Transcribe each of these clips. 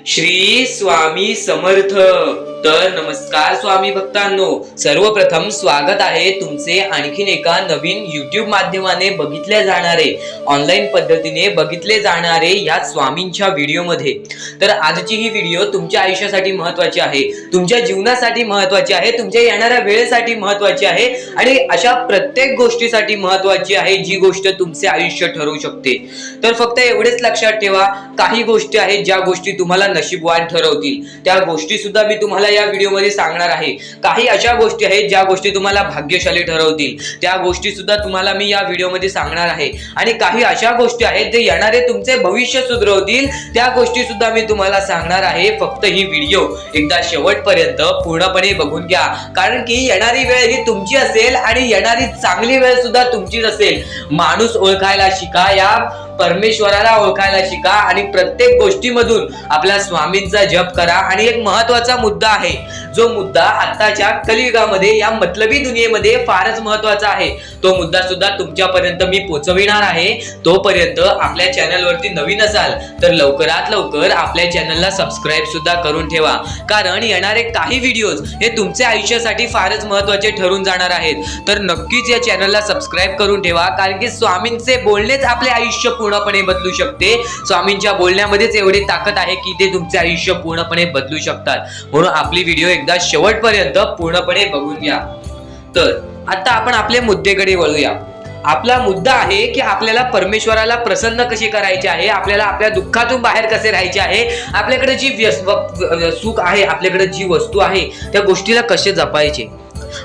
श्री स्वामी समर्थ। तर नमस्कार स्वामी भक्तांनो, सर्वप्रथम स्वागत आहे तुमचे आणखीन एका नवीन YouTube माध्यमाने बघितले जाणारे, ऑनलाईन पद्धतीने बघितले जाणारे या स्वामींच्या व्हिडिओमध्ये। तर आजची ही व्हिडिओ तुमच्या आयुष्यासाठी महत्त्वाची आहे, तुमच्या जीवनासाठी महत्त्वाची आहे, तुमच्या येणाऱ्या वेळेसाठी महत्त्वाची आहे आणि अशा प्रत्येक गोष्टीसाठी महत्त्वाची आहे जी गोष्ट तुमचे आयुष्य ठरवू शकते। तर फक्त एवढेच लक्षात ठेवा, काही गोष्टी आहेत ज्या गोष्टी तुम्हाला नशीबवान ठरवतील, त्या गोष्टी सुद्धा मी तुम्हाला या व्हिडिओमध्ये सांगणार आहे। काही अशा गोष्टी आहेत ज्या गोष्टी तुम्हाला भाग्यशाली ठरवतील, त्या गोष्टी सुद्धा तुम्हाला मी या व्हिडिओमध्ये सांगणार आहे। आणि काही अशा गोष्टी आहेत जे येणारे तुमचे भविष्य सुधरवतील, त्या गोष्टी सुद्धा मी तुम्हाला सांगणार आहे। फक्त ही व्हिडिओ एकदा शेवटपर्यंत पूर्णपणे बघून घ्या, कारण की येणारी वेळ ही तुमची असेल आणि येणारी चांगली वेळ सुद्धा तुमचीच असेल। माणूस ओळखायला शिका, या परमेश्वराला ओळखायला शिका आणि प्रत्येक गोष्टीमधून आपल्या स्वामींचा जप करा। आणि एक महत्त्वाचा मुद्दा आहे, जो मुद्दा आताच्या कलियुगामध्ये या मतलबी दुनियेमध्ये फारच महत्त्वाचा आहे, तो मुद्दा सुद्धा तुमच्यापर्यंत मी पोहोचविणार आहे। तोपर्यंत आपल्या चॅनलवरती नवीन असाल तर लवकरात लवकर आपल्या चॅनलला सबस्क्राईब सुद्धा करून ठेवा, कारण येणारे काही व्हिडिओज हे तुमच्या आयुष्यासाठी फारच महत्त्वाचे ठरून जाणार आहेत। तर नक्कीच या चॅनलला सबस्क्राईब करून ठेवा, कारण की स्वामींचे बोलणेच आपले आयुष्य पूर्णपणे बदलू शकते। स्वामींच्या बोलण्यामध्येच एवढी ताकद आहे की ते तुमचे आयुष्य पूर्णपणे बदलू शकतात। म्हणून आपली व्हिडिओ एकदा शेवटपर्यंत पूर्णपणे बघून घ्या। तर आता आपण आपल्या मुद्द्याकडे वळूया। आपला मुद्दा आहे की आपल्याला परमेश्वराला प्रसन्न कसे करायचे आहे, आपल्याला आपल्या दुःखातून बाहेर कसे राहायचे आहे, आपल्याकडे जी सुख आहे, आपल्याकडे जी वस्तू आहे, त्या गोष्टीला कसे जपायचे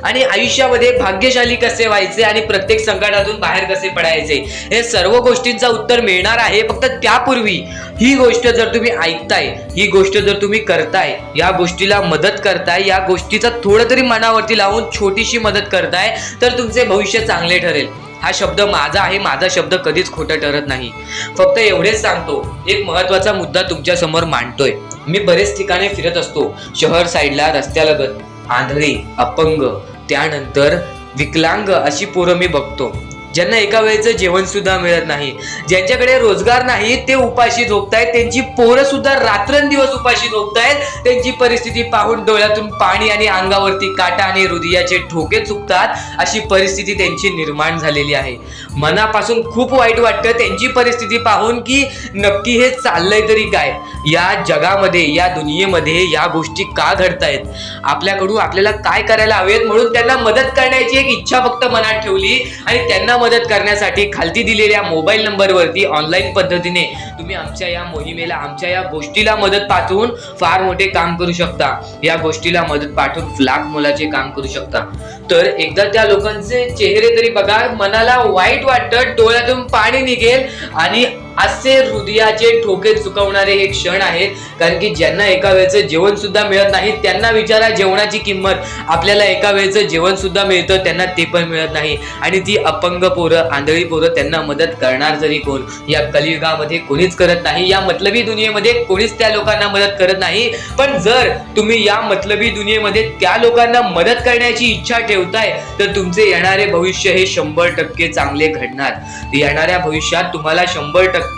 आणि आयुष्यामध्ये भाग्यशाली कसे व्हायचे आणि प्रत्येक संकटातून बाहेर कसे पडायचे, हे सर्व गोष्टींचा उत्तर मिळणार आहे। फक्त त्यापूर्वी ही गोष्ट जर तुम्ही ऐकताय, ही गोष्ट जर तुम्ही करताय, या गोष्टीला मदत करताय, या गोष्टीचा थोडं तरी मनावरती लावून छोटीशी मदत करताय, तर तुमचे भविष्य चांगले ठरेल। हा शब्द माझा आहे, माझा शब्द कधीच खोटा ठरत नाही। फक्त एवढेच सांगतो, एक महत्त्वाचा मुद्दा तुमच्या समोर मांडतोय। मी बरेच ठिकाणी फिरत असतो, शहर साईडला, रस्त्यालगत आंधळी, अपंग, त्यानंतर विकलांग अशी पोरं मी बघतो, ज्यांना एका वेळेचं जेवण सुद्धा मिळत नाही, ज्यांच्याकडे रोजगार नाही, ते उपाशी झोपतायत, त्यांची पोरं सुद्धा रात्रंदिवस उपाशी झोपतायत। त्यांची परिस्थिती पाहून डोळ्यातून पाणी आणि अंगावरती काटा आणि हृदयाचे ठोके चुकतात, अशी परिस्थिती त्यांची निर्माण झालेली आहे। मनापासून खूप वाईट वाटतं त्यांची परिस्थिती पाहून की नक्की हे चाललंय तरी काय, या जगामध्ये, या दुनियेमध्ये या गोष्टी का घडतायत, आपल्याकडून आपल्याला काय करायला हवेत। म्हणून त्यांना मदत करण्याची एक इच्छा फक्त मनात ठेवली आणि त्यांना मदत करण्यासाठी खालती दिलेल्या मोबाईल नंबरवरती ऑनलाईन पद्धतीने तुम्ही आमच्या या मोहिमेला, आमच्या या गोष्टीला मदत पाठवून फार मोठे काम करू शकता। या गोष्टीला मदत पाठवून लाख मोलाचे काम करू शकता। तर एकदा त्या लोकांचे चेहरे तरी बघा, मनाला वाईट वाटतं, डोळ्यातून पाणी निघेल आणि असे हृदयाचे ठोके चुकवणारे हे क्षण आहेत। कारण की ज्यांना एका वेळेचं जेवण सुद्धा मिळत नाही, त्यांना विचारा जेवणाची किंमत। आपल्याला एका वेळेचं जेवण सुद्धा मिळतं, त्यांना ते पण मिळत नाही। आणि ती अपंग पोरं, आंधळी पोरं, त्यांना मदत करणार तरी कोण? या कलियुगामध्ये कोणीच करत नाही, या मतलबी दुनियेमध्ये कोणीच त्या लोकांना मदत करत नाही। पण जर तुम्ही या मतलबी दुनियेमध्ये त्या लोकांना मदत करण्याची इच्छा ठेवताय, तर तुमचे येणारे भविष्य हे 100% चांगले घडणार। येणाऱ्या भविष्यात तुम्हाला 100%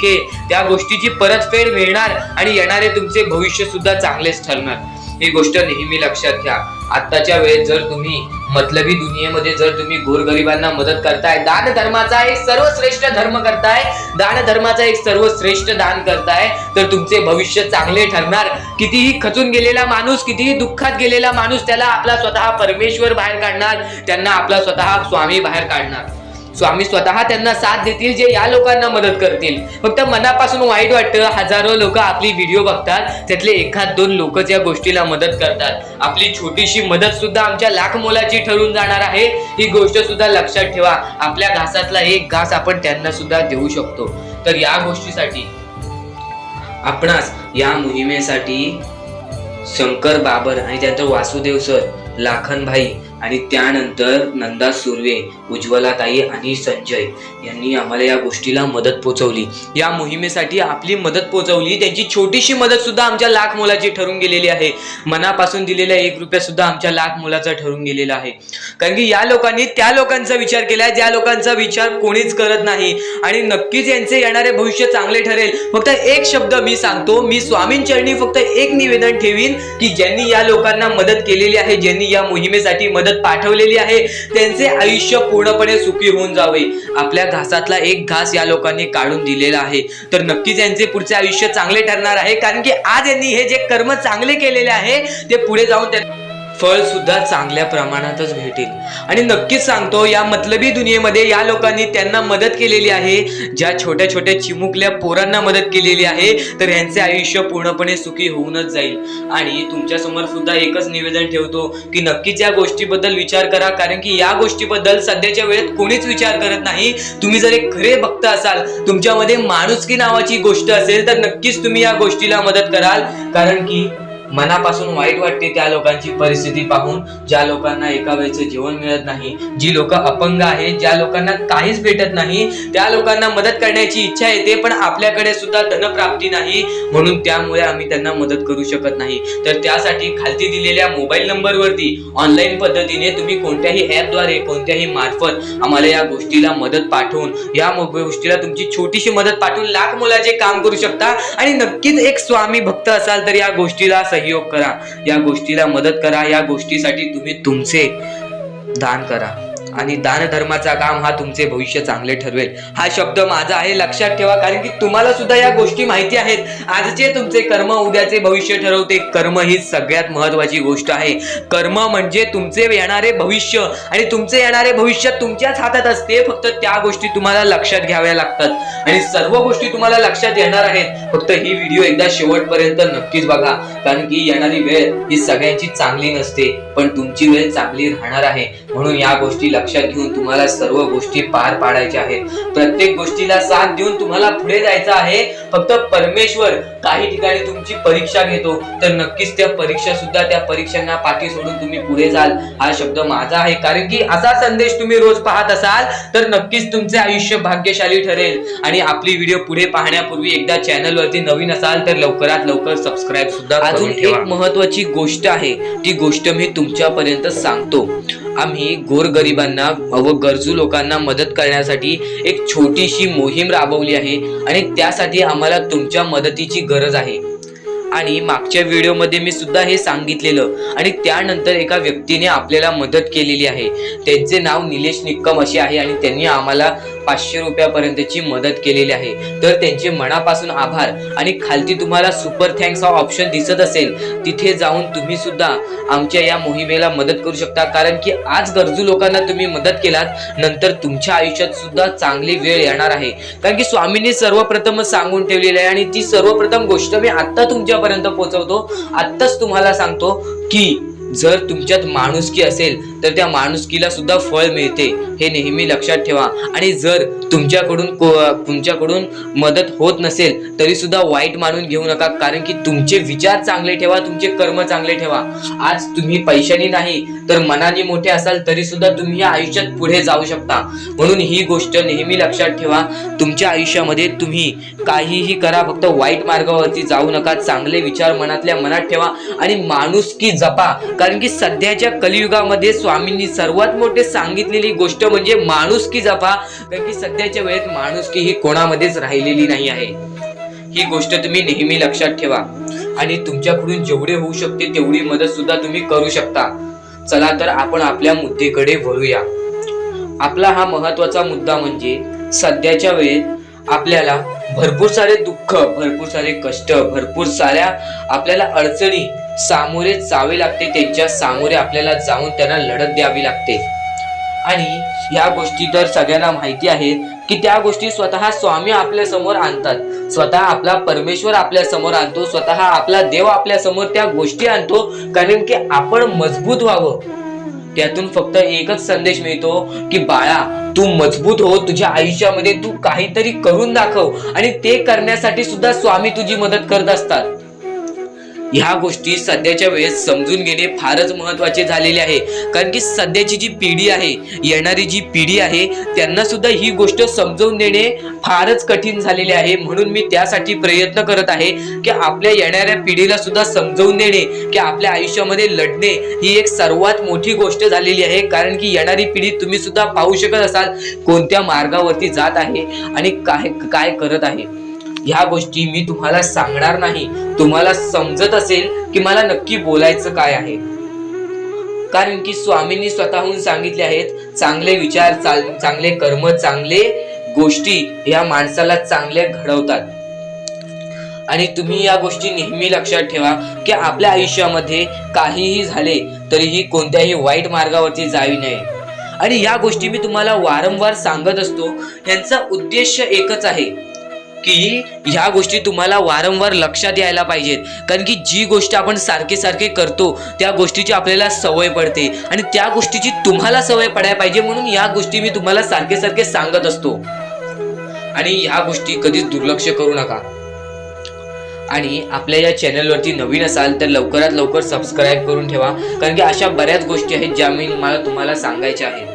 त्या गोष्टीची परतफेड मिळणार आणि येणारे तुमचे भविष्य सुद्धा चांगलेच ठरणार। ही गोष्ट नेहमी लक्षात घ्या। आताच्या वेळेत जर तुम्ही मतलबी दुनियेमध्ये जर तुम्ही गोरगरिबांना मदत करताय, दान धर्माचा एक सर्वश्रेष्ठ धर्म करताय, दान धर्माचा एक सर्वश्रेष्ठ दान करताय, तर तुमचे भविष्य चांगले ठरणार। कितीही खचून गेलेला माणूस, कितीही दुःखात गेलेला माणूस, त्याला आपला स्वतः परमेश्वर बाहेर काढणार, त्यांना आपला स्वतः स्वामी बाहेर काढणार। स्वामी स्वतः त्यांना साथ देतील, जे या लोकांना मदत करतील। फक्त मनापासून वाईट वाटतं, हजारो लोक आपली व्हिडिओ बघतात, त्यातले एखाद दोन लोकच या गोष्टीला मदत करतात। आपली छोटीशी मदत सुद्धा आमच्या लाख मोलाची ठरून जाणार आहे, ही गोष्ट सुद्धा लक्षात ठेवा। आपल्या घासातला एक घास आपण त्यांना सुद्धा देऊ शकतो। तर या गोष्टीसाठी आपणास, या मोहिमेसाठी शंकर बाबर आणि त्यानंतर वासुदेव सर, लाखन भाई आणि त्यानंतर नंदा सुर्वे, उज्ज्वलाताई आणि संजय यांनी आम्हाला या गोष्टीला मदत पोहोचवली, या मोहिमेसाठी आपली मदत पोहोचवली. त्यांची छोटीशी मदत सुद्धा आमच्या लाख मोलाची ठरून गेलेली आहे. मनापासून दिलेला 1 रुपया सुद्धा आमच्या लाख मोलाचा ठरून गेलेला आहे. कारण की या लोकांनी त्या लोकांचा विचार केला ज्या लोकांचा विचार कोणीच करत नाही. आणि नक्कीच यांचे येणारे भविष्य चांगले ठरेल. फक्त एक शब्द मी सांगतो, मी स्वामींचरणी फक्त एक निवेदन ठेवीन की ज्यांनी या लोकांना मदत केलेली आहे, ज्यांनी या मोहिमेसाठी मदत पाठवलेली आहे, त्यांचे आयुष्य पूर्णपणे सुखी होऊन जावे. आपल्या घासातला एक घास या लोकांनी काढून दिलेला आहे, तर नक्कीच यांचे पुढचे आयुष्य चांगले ठरणार आहे. कारण की आज यांनी हे जे कर्म चांगले केलेले आहे ते पुढे जाऊन फळ सुद्धा चांगल्या प्रमाणातच भेटेल. आणि नक्कीच सांगतो, या मतलबी दुनियेमध्ये या लोकांनी त्यांना मदत केलेली आहे, ज्या छोट्या छोट्या चिमुकल्या पोरांना मदत केलेली आहे, तर यांचे आयुष्य पूर्णपणे सुखी होऊनच जाईल. आणि तुमच्या समोर सुद्धा एकच निवेदन ठेवतो की नक्कीच या गोष्टीबद्दल विचार करा. कारण की या गोष्टीबद्दल सध्याच्या वेळेत कोणीच विचार करत नाही. तुम्ही जर एक खरे भक्त असाल, तुमच्यामध्ये माणुसकी नावाची गोष्ट असेल, तर नक्कीच तुम्ही या गोष्टीला मदत कराल. कारण की मनापासून वाईट वाटते त्या लोकांची परिस्थिती पाहून, ज्या लोकांना एका वेळेचं जेवण मिळत नाही, जी लोक अपंग आहेत, ज्या लोकांना काहीच भेटत नाही, त्या लोकांना मदत करण्याची इच्छा येते, पण आपल्याकडे सुद्धा धनप्राप्ती नाही. म्हणून त्यामुळे आम्ही त्यांना मदत करू शकत नाही. तर त्यासाठी खालती दिलेल्या मोबाईल नंबरवरती ऑनलाईन पद्धतीने तुम्ही कोणत्याही ऍपद्वारे, कोणत्याही मार्फत आम्हाला या गोष्टीला मदत पाठवून, या गोष्टीला तुमची छोटीशी मदत पाठवून लाख मोलाचे काम करू शकता. आणि नक्कीच एक स्वामी भक्त असाल तर या गोष्टीला सहयोग करा, या गोष्टीला मदत करा. या गोष्टीसाठी तुम्ही तुमचे दान करा. आणि दान धर्माचा काम हा तुमचे भविष्य चांगले ठरवेल, हा शब्द माझा आहे, लक्षात ठेवा. कारण की तुम्हाला सुद्धा या गोष्टी माहिती आहेत. आजचे तुमचे कर्म उद्याचे भविष्य ठरवते. कर्म ही सगळ्यात महत्वाची गोष्ट आहे. कर्म म्हणजे तुमचे येणारे भविष्य, आणि तुमचे येणारे भविष्य तुमच्याच हातात असते. फक्त त्या गोष्टी तुम्हाला लक्षात घ्याव्या लागतात, आणि सर्व गोष्टी तुम्हाला लक्षात येणार आहेत. फक्त ही व्हिडिओ एकदा शेवटपर्यंत नक्कीच बघा. कारण की येणारी वेळ ही सगळ्यांची चांगली नसते, पण तुमची वेळ चांगली राहणार आहे. म्हणून या गोष्टी लक्षात घेऊन तुम्हाला सर्व गोष्टी पार पाडायच्या आहेत. प्रत्येक गोष्टीला साथ देऊन तुम्हाला पुढे जायचं आहे. फक्त परमेश्वर काही ठिकाणी तुमची परीक्षा घेतो, तर नक्कीच त्या परीक्षा सुद्धा, त्या परीक्षांना पाठी सोडून तुम्ही पुढे जाल, हा शब्द माझा आहे. कारण की असा संदेश तुम्ही रोज पाहत असाल तर नक्कीच तुमचे आयुष्य भाग्यशाली ठरेल. आणि आपली व्हिडिओ पुढे पाहण्यापूर्वी एकदा चॅनल वरती नवीन असाल तर लवकरात लवकर सबस्क्राईब सुद्धा. अजून एक महत्वाची गोष्ट आहे, ती गोष्ट मी तुमच्यापर्यंत सांगतो. आम्ही गोरगरिबांना व गरजू लोकांना मदत करण्यासाठी एक छोटीशी मोहीम राबवली आहे, आणि त्यासाठी आम्हाला तुमच्या मदतीची गरज आहे. आणि मागच्या व्हिडिओमध्ये मी सुद्धा हे सांगितलेलं, आणि त्यानंतर एका व्यक्तीने आपल्याला मदत केलेली आहे. त्यांचे नाव निलेश निक्कम असे आहे, आणि त्यांनी आम्हाला 500 रुपयापर्यंतची मदत केलेली आहे. तर त्यांचे मनापासून आभार. आणि खालती तुम्हाला सुपर थँक्स हा ऑप्शन दिसत असेल, तिथे जाऊन तुम्ही सुद्धा आमच्या या मोहिमेला मदत करू शकता. कारण की आज गरजू लोकांना तुम्ही मदत केलात, नंतर तुमच्या आयुष्यात सुद्धा चांगली वेळ येणार आहे. कारण की स्वामींनी सर्वप्रथम सांगून ठेवलेली आहे, आणि ती सर्वप्रथम गोष्ट मी आता तुमच्यापर्यंत पोहोचवतो. आत्ताच तुम्हाला सांगतो की जर तुमच्यात माणुसकी असेल तर त्या माणुसकीला सुद्धा फळ मिळते, हे नेहमी लक्षात ठेवा. आणि जर तुमच्याकडून मदत होत नसेल तरी सुद्धा वाईट मानून घेऊ नका. कारण की तुमचे विचार चांगले ठेवा, तुमचे कर्म चांगले ठेवा. आज तुम्ही पैशाने नाही तर मनाने मोठे असाल तरी सुद्धा तुम्ही या आयुष्यात पुढे जाऊ शकता. म्हणून ही गोष्ट नेहमी लक्षात ठेवा. तुमच्या आयुष्यामध्ये तुम्ही काहीही करा, फक्त वाईट मार्गावरती जाऊ नका. चांगले विचार मनातल्या मनात ठेवा आणि माणुसकी जपा. कारण की सध्याच्या कलियुगामध्ये स्वामींनी सर्वात मोठे सांगितलेली गोष्ट म्हणजे माणुसकी जपा. कारण की सध्याच्या वेळेत माणुसकी ही कोणामध्येच राहिलेली नाही आहे. ही गोष्ट तुम्ही नेहमी लक्षात ठेवा. आणि तुमच्याकडून जेवढे होऊ शकते तेवढी मदत सुद्धा तुम्ही करू शकता. चला तर आपण आपल्या मुद्द्याकडे वळूया. आपला हा महत्वाचा मुद्दा म्हणजे सध्याच्या वेळेत आपल्याला भरपूर सारे दुःख, भरपूर सारे कष्ट, भरपूर साऱ्या आपल्याला अडचणी सामोरे जावे लागते. त्यांच्या सामोरे आपल्याला जाऊन त्यांना लढत द्यावी लागते. आणि या गोष्टी तर सगळ्यांना माहिती आहेत की त्या गोष्टी स्वतः स्वामी आपल्या समोर आणतात, स्वतः आपला परमेश्वर आपल्या समोर आणतो, स्वतः आपला देव आपल्या समोर त्या गोष्टी आणतो. कारण की आपण मजबूत व्हावं. त्यातून फक्त एकच संदेश मिळतो की बाळा, तू मजबूत हो. तुझ्या आयुष्यामध्ये तू काहीतरी करून दाखव. आणि ते करण्यासाठी सुद्धा स्वामी तुझी मदत करत असतात. ह्या गोष्टी सध्याच्या वेळेत समजून घेणे फारच महत्त्वाचे झालेले आहे, कारण की सध्याची जी पिढी आहे, येणारी जी पिढी आहे, त्यांना सुद्धा ही गोष्ट समजून देणे फारच कठीण झालेले आहे. म्हणून मी त्यासाठी प्रयत्न करत आहे की आपल्या येणाऱ्या पिढीला सुद्धा समजवून देणे की आपल्या आयुष्यामध्ये लढणे ही एक सर्वात मोठी गोष्ट झालेली आहे. कारण की येणारी पिढी तुम्ही सुद्धा पाहू शकत असाल कोणत्या मार्गावरती जात आहे आणि काय काय करत आहे. ह्या गोष्टी मी तुम्हाला सांगणार नाही. तुम्हाला समजत असेल की मला नक्की बोलायचं काय आहे, कारण की स्वामींनी स्वतःहून सांगितले आहेत, चांगले विचार, चांगले कर्म, चांगले गोष्टी या माणसाला चांगले घडवतात. आणि तुम्ही या गोष्टी नेहमी लक्षात ठेवा की आपल्या आयुष्यामध्ये काहीही झाले तरीही कोणत्याही वाईट मार्गावरती जाऊ नये. आणि या गोष्टी मी तुम्हाला वारंवार सांगत असतो. यांचा उद्देश एकच आहे की ह्या गोष्टी तुम्हाला वारंवार लक्षात यायला पाहिजेत, कारण की जी गोष्ट आपण सारखे सारखे करतो त्या गोष्टीची आपल्याला सवय पडते आणि त्या गोष्टीची तुम्हाला सवय पडायला पाहिजे, म्हणून या गोष्टी मी तुम्हाला सारखे सारखे सांगत असतो. आणि ह्या गोष्टी कधीच दुर्लक्ष करू नका. आणि आपल्या या चॅनलवरती नवीन असाल तर लवकरात लवकर सबस्क्राईब करून ठेवा, कारण की अशा बऱ्याच गोष्टी आहेत ज्या मी तुम्हाला सांगायच्या आहेत.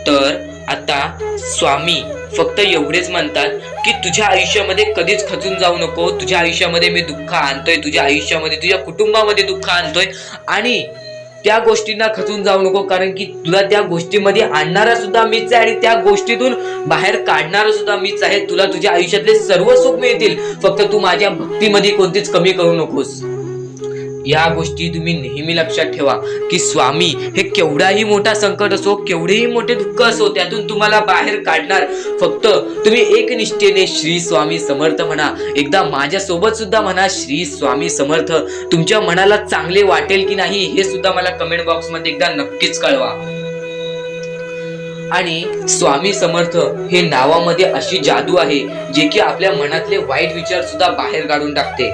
तर आता स्वामी फक्त एवढेच म्हणतात की तुझ्या आयुष्यामध्ये कधीच खचून जाऊ नको. तुझ्या आयुष्यामध्ये मी दुःख आणतोय, तुझ्या आयुष्यामध्ये, तुझ्या कुटुंबामध्ये दुःख आणतोय आणि त्या गोष्टींना खचून जाऊ नको, कारण की तुला त्या गोष्टीमध्ये आणणारा सुद्धा मीच आहे आणि त्या गोष्टीतून बाहेर काढणारा सुद्धा मीच आहे. तुला तुझ्या आयुष्यातले सर्व सुख मिळतील, फक्त तू माझ्या भक्तीमध्ये कोणतीच कमी करू नकोस. या गोष्टी तुम्ही नेहमी लक्षात ठेवा की स्वामी हे केवढाही मोठा संकट असो, केवढेही मोठे दुःख असो, त्यातून तुम्हाला बाहेर काढणार. फक्त तुम्ही एक निष्ठेने श्री स्वामी समर्थ म्हणा. एकदा माझ्या सोबत सुद्धा म्हणा श्री स्वामी समर्थ. तुमच्या मनाला चांगले वाटेल की नाही हे सुद्धा मला कमेंट बॉक्स मध्ये एकदा नक्कीच कळवा. आणि स्वामी समर्थ हे नावामध्ये अशी जादू आहे जे की आपल्या मनातले वाईट विचार सुद्धा बाहेर काढून टाकते.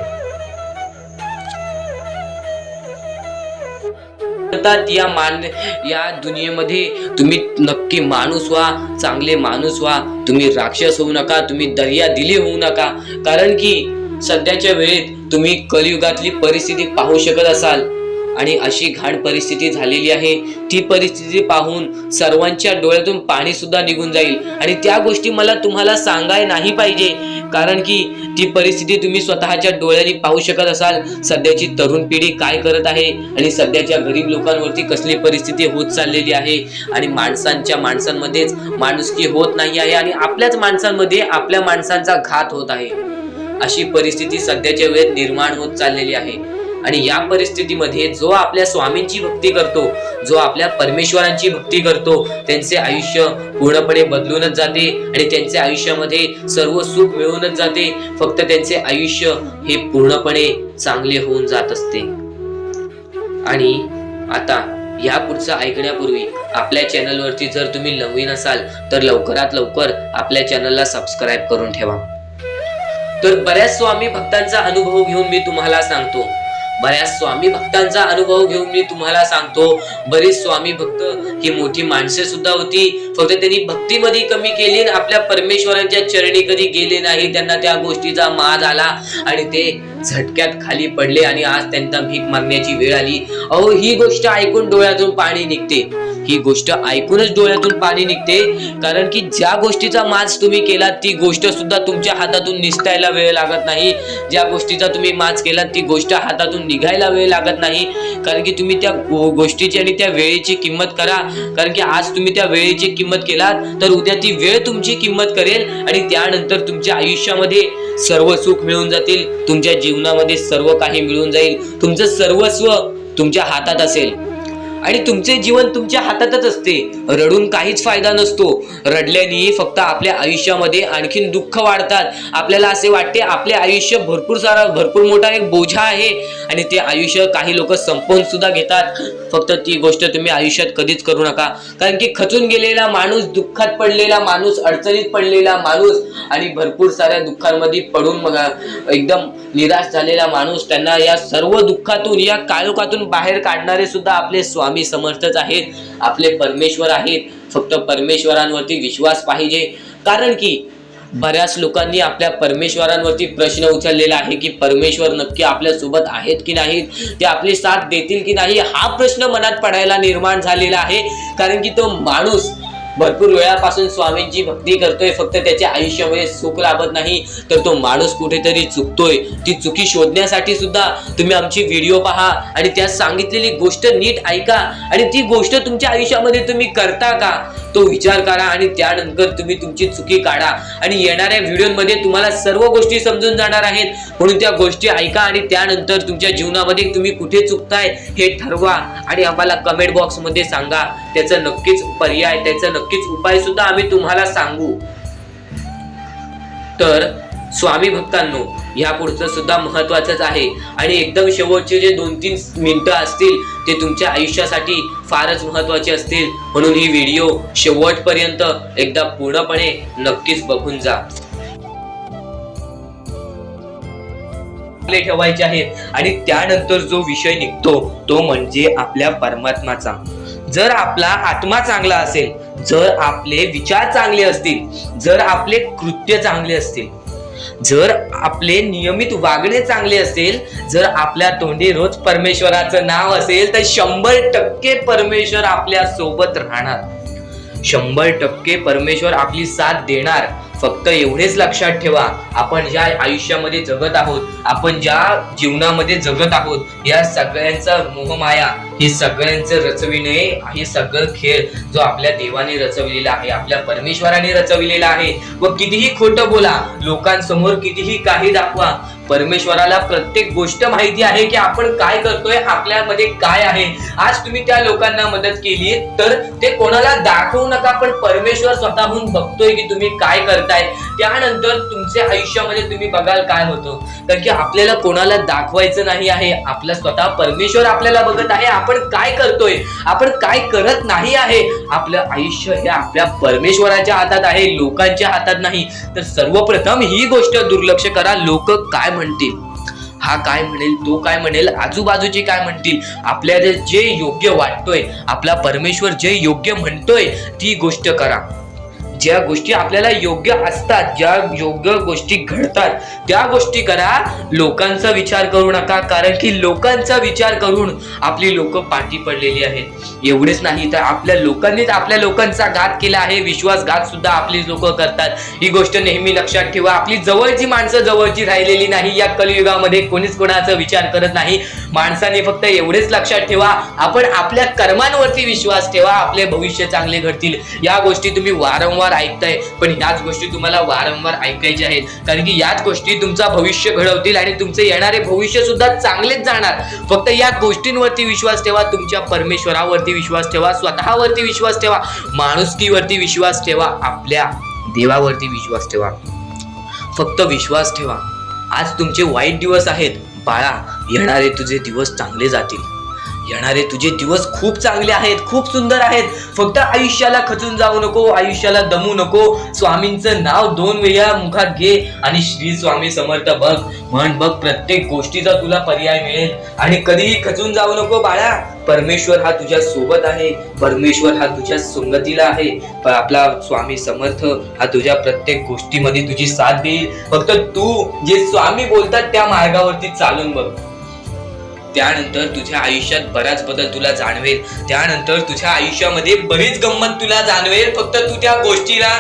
या दुनियेमध्ये तुम्ही नक्की माणूस व्हा, चांगले माणूस व्हा. तुम्ही राक्षस होऊ नका, तुम्ही दर्या दिली होऊ नका, कारण की सध्याच्या वेळेत तुम्ही कलियुगातली परिस्थिती पाहू शकत असाल आणि अशी घाण परिस्थिती झालेली आहे. ती परिस्थिती पाहून सर्वांच्या डोळ्यातून पाणी सुद्धा निघून जाईल आणि त्या गोष्टी मला तुम्हाला सांगाय नाही पाहिजे, कारण की ती परिस्थिती तुम्ही स्वतःच्या डोळ्यांनी पाहू शकत असाल. सध्याची तरुण पिढी काय करत आहे आणि सध्याच्या गरीब लोकांवरती कसली परिस्थिती होत चाललेली आहे आणि माणसांमध्येच माणुसकी होत नाही आहे आणि आपल्याच माणसांमध्ये आपल्या माणसांचा घात होत आहे. अशी परिस्थिती सध्याच्या वेळेत निर्माण होत चाललेली आहे. आणि या परिस्थितीमध्ये जो आपल्या स्वामींची भक्ती करतो, जो आपल्या परमेश्वरांची भक्ती करतो, त्यांचे आयुष्य पूर्णपणे बदलूनच जाते आणि त्यांच्या आयुष्यामध्ये सर्व सुख मिळूनच जाते. फक्त त्यांचे आयुष्य हे पूर्णपणे चांगले होऊन जात असते. आणि आता या पुढचं ऐकण्यापूर्वी आपल्या चॅनलवरती जर तुम्ही नवीन असाल तर लवकरात लवकर आपल्या चॅनलला सबस्क्राईब करून ठेवा. तर बऱ्याच स्वामी भक्तांचा अनुभव घेऊन मी तुम्हाला सांगतो. बरेच स्वामी भक्त ही मोठी माणसे सुद्धा होती, फक्त त्यांनी भक्तीमध्ये कमी केली आणि आपल्या परमेश्वरांच्या चरणी कधी गेले नाही. त्यांना त्या गोष्टीचा माज आला आणि ते झटक्यात खाली पडले आणि आज त्यांना भीक मागण्याची वेळ आली. अहो, ही गोष्ट ऐकून डोळ्यातून पाणी निघते. ही गोष्ट ऐकूनच डोळ्यातून पाणी निघते, कारण की ज्या गोष्टीचा माज तुम्ही केला ती गोष्ट सुद्धा तुमच्या हातातून निसटायला वेळ लागत नाही. ज्या गोष्टीचा तुम्ही माज केला ती गोष्ट हातातून निघायला वेळ लागत नाही, कारण की तुम्ही त्या गोष्टीची आणि त्या वेळेची किंमत करा. कारण की आज तुम्ही त्या वेळेची किंमत केलात तर उद्या ती वेळ तुमची किंमत करेल आणि त्यानंतर तुमच्या आयुष्यामध्ये सर्व सुख मिळून जातील. तुमच्या जीवनामध्ये सर्व काही मिळून जाईल. तुमचं सर्वस्व तुमच्या हातात असेल आणि तुमचे जीवन तुमच्या हातातच असते. रडून काहीच फायदा नसतो. रडल्याने फक्त आपल्या आयुष्यामध्ये आणखीन दुःख वाढतात. आपल्याला असे वाटते आपले आयुष्य भरपूर मोठा एक बोझा आहे आणि ते आयुष्य काही लोक संपवून सुद्धा घेतात. फक्त ती गोष्ट तुम्ही आयुष्यात कधीच करू नका, कारण की खचून गेलेला माणूस, दुःखात पडलेला माणूस, अडचणीत पडलेला माणूस आणि भरपूर साऱ्या दुःखांमध्ये पडून एकदम निराश झालेला माणूस, त्यांना या सर्व दुःखातून, या काळोखातून बाहेर काढणारे सुद्धा आपले स्वामी समर्थच आहेत, आपले परमेश्वर आहेत. फक्त परमेश्वरांवरती विश्वास पाहिजे, कारण की बऱ्याच लोकांनी आपल्या परमेश्वरांवरती प्रश्न उचललेला आहे की परमेश्वर नक्की आपल्या सोबत आहेत की नाहीत, ते आपली साथ देतील की नाही, हा प्रश्न मनात पडायला निर्माण झालेला आहे. कारण की तो माणूस भरपूर वेळापासून स्वामींची भक्ती करतोय, फक्त त्याच्या आयुष्यामध्ये सुख लाभत नाही, तर तो माणूस कुठेतरी चुकतोय. ती चुकी शोधण्यासाठी सुद्धा तुम्ही आमची व्हिडिओ पहा आणि त्यात सांगितलेली गोष्ट नीट ऐका आणि ती गोष्ट तुमच्या आयुष्यामध्ये तुम्ही करता का तो विचार करा आणि त्यानंतर तुम्ही तुमची चुकी काढा. आणि येणाऱ्या व्हिडिओमध्ये तुम्हाला सर्व गोष्टी समजून जाणार आहेत, म्हणून त्या गोष्टी ऐका आणि त्यानंतर तुमच्या जीवनामध्ये तुम्ही कुठे चुकताय हे ठरवा आणि आम्हाला कमेंट बॉक्स मध्ये सांगा. त्याचा नक्कीच पर्याय, त्याचा नक्कीच उपाय सुद्धा आम्ही तुम्हाला सांगू. तर स्वामी भक्तांनो, या पुढचं सुद्धा महत्वाचंच आहे आणि एकदम शेवटचे जे 2-3 मिनिटं असतील ते तुमच्या आयुष्यासाठी फारच महत्वाचे असतील, म्हणून ही व्हिडिओ शेवटपर्यंत एकदा पूर्णपणे नक्कीच बघून जा. ठेवायचे आहेत आणि त्यानंतर जो विषय निघतो तो म्हणजे आपल्या परमात्माचा. जर आपला आत्मा चांगला असेल, जर आपले विचार चांगले असतील, जर आपले कृत्य चांगले असतील, जर आपले नियमित वागणे चांगले असेल, जर आपल्या तोंडी रोज परमेश्वराचं नाव असेल, तर 100% परमेश्वर आपल्या सोबत राहणार. 100% परमेश्वर आपली साथ देणार. फक्त एवढेच लक्षात ठेवा, आपण ज्या आयुष्यामध्ये जगत आहोत, आपण ज्या जीवनामध्ये जगत आहोत, या सगळ्यांचा मोहमाया, हे सगळ्यांचं रचविणे, हे सगळं खेळ जो आपल्या देवाने रचविलेला आहे, आपल्या परमेश्वराने रचविलेला आहे. व कितीही खोटं बोला, लोकांसमोर कितीही काही दाखवा, परमेश्वराला प्रत्येक गोष्ट माहिती आहे की आपण काय करतोय, आपल्यामध्ये काय आहे. आज तुम्ही त्या लोकांना मदत केली तर ते कोणाला दाखवू नका, पण परमेश्वर स्वतःहून बघतोय की तुम्ही काय करताय. त्यानंतर तुमच्या आयुष्यामध्ये तुम्ही बघाल काय होतं. कारण की आपल्याला कोणाला दाखवायचं नाही आहे, आपला स्वतः परमेश्वर आपल्याला बघत आहे, आपण काय करतोय, आपण काय करत नाही आहे. आपलं आयुष्य हे आपल्या परमेश्वराच्या हातात आहे, लोकांच्या हातात नाही. तर सर्वप्रथम ही गोष्ट दुर्लक्ष करा. लोक काय म्हणतील, हा काय म्हणेल, तो काय म्हणेल, आजूबाजूचे काय म्हणतील, आपल्याला जे योग्य वाटतोय, आपला परमेश्वर जे योग्य म्हणतोय ती गोष्ट करा. ज्या गोष्टी आपल्याला योग्य असतात, ज्या योग्य गोष्टी घडतात त्या गोष्टी करा. लोकांचा विचार करू नका, कारण की लोकांचा विचार करून आपली लोक पाठी पडलेली आहेत. एवढेच नाही तर आपल्या लोकांनीच आपल्या लोकांचा घात केला आहे, विश्वासघात सुद्धा आपली लोक करतात. ही गोष्ट नेहमी लक्षात ठेवा. आपली जवळची माणसं जवळची राहिलेली नाही. या कलियुगामध्ये कोणीच कोणाचा विचार करत नाही. माणसाने फक्त एवढेच लक्षात ठेवा, आपण आपल्या कर्मांवरती विश्वास ठेवा, आपले भविष्य चांगले घडतील. या गोष्टी तुम्ही वारंवार ऐकताय, पण याच गोष्टी तुम्हाला वारंवार ऐकायच्या आहेत, कारण की याच गोष्टी तुमचा भविष्य घडवतील आणि तुमचे येणारे भविष्य सुद्धा चांगलेच जाणार. फक्त या गोष्टींवरती विश्वास ठेवा, तुमच्या परमेश्वरावरती विश्वास ठेवा, स्वतःवरती विश्वास ठेवा, माणुसकीवरती विश्वास ठेवा, आपल्या देवावरती विश्वास ठेवा. फक्त विश्वास ठेवा. आज तुमचे वाईट दिवस आहेत बाळा, येणारे तुझे दिवस चांगले जातील. येणारे तुझे दिवस खूप चांगले आहेत, खूप सुंदर आहेत. फक्त आयुष्याला खचून जाऊ नको, आयुष्याला दमू नको. स्वामींचं नाव 2 वेळा मुखात घे आणि श्री स्वामी समर्थ बघ, म्हण बघ, प्रत्येक गोष्टीचा तुला पर्याय मिळेल. आणि कधीही खचून जाऊ नको बाळा, परमेश्वर हा तुझ्या सोबत आहे, परमेश्वर हा तुझ्या संगतीला आहे. आपला स्वामी समर्थ हा तुझ्या प्रत्येक गोष्टीमध्ये तुझी साथ देईल. फक्त तू जे स्वामी बोलतात त्या मार्गावरती चालून बघ. त्यानंतर तुझ्या आयुष्यात बराच बदल तुला जाणवेल. त्यानंतर तुझ्या आयुष्यामध्ये बरीच गंमत तुला जाणवेल. फक्त तू त्या गोष्टीला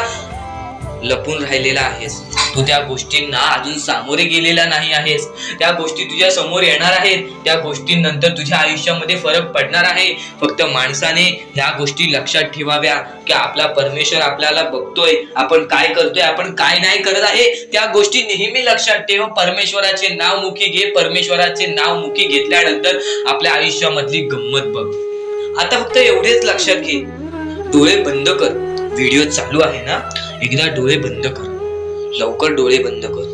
लपून राहिलेला आहेस, तू त्या गोष्टींना अजून सामोरे गेलेला नाही आहेस. त्या गोष्टी तुझ्या समोर येणार आहेत, त्या गोष्टींनंतर तुझ्या आयुष्यामध्ये फरक पडणार आहे. फक्त माणसाने ह्या गोष्टी लक्षात ठेवाव्या की आपला परमेश्वर आपल्याला बघतोय, आपण काय करतोय, आपण काय नाही करत आहे. त्या गोष्टी नेहमी लक्षात ठेव. परमेश्वराचे नाव मुखी घे. परमेश्वराचे नाव मुखी घेतल्यानंतर आपल्या आयुष्यामधली गंमत बघ. आता फक्त एवढेच लक्षात घे, डोळे बंद कर. व्हिडिओ चालू आहे ना, एकदा डोळे बंद कर, लवकर डोळे बंद कर.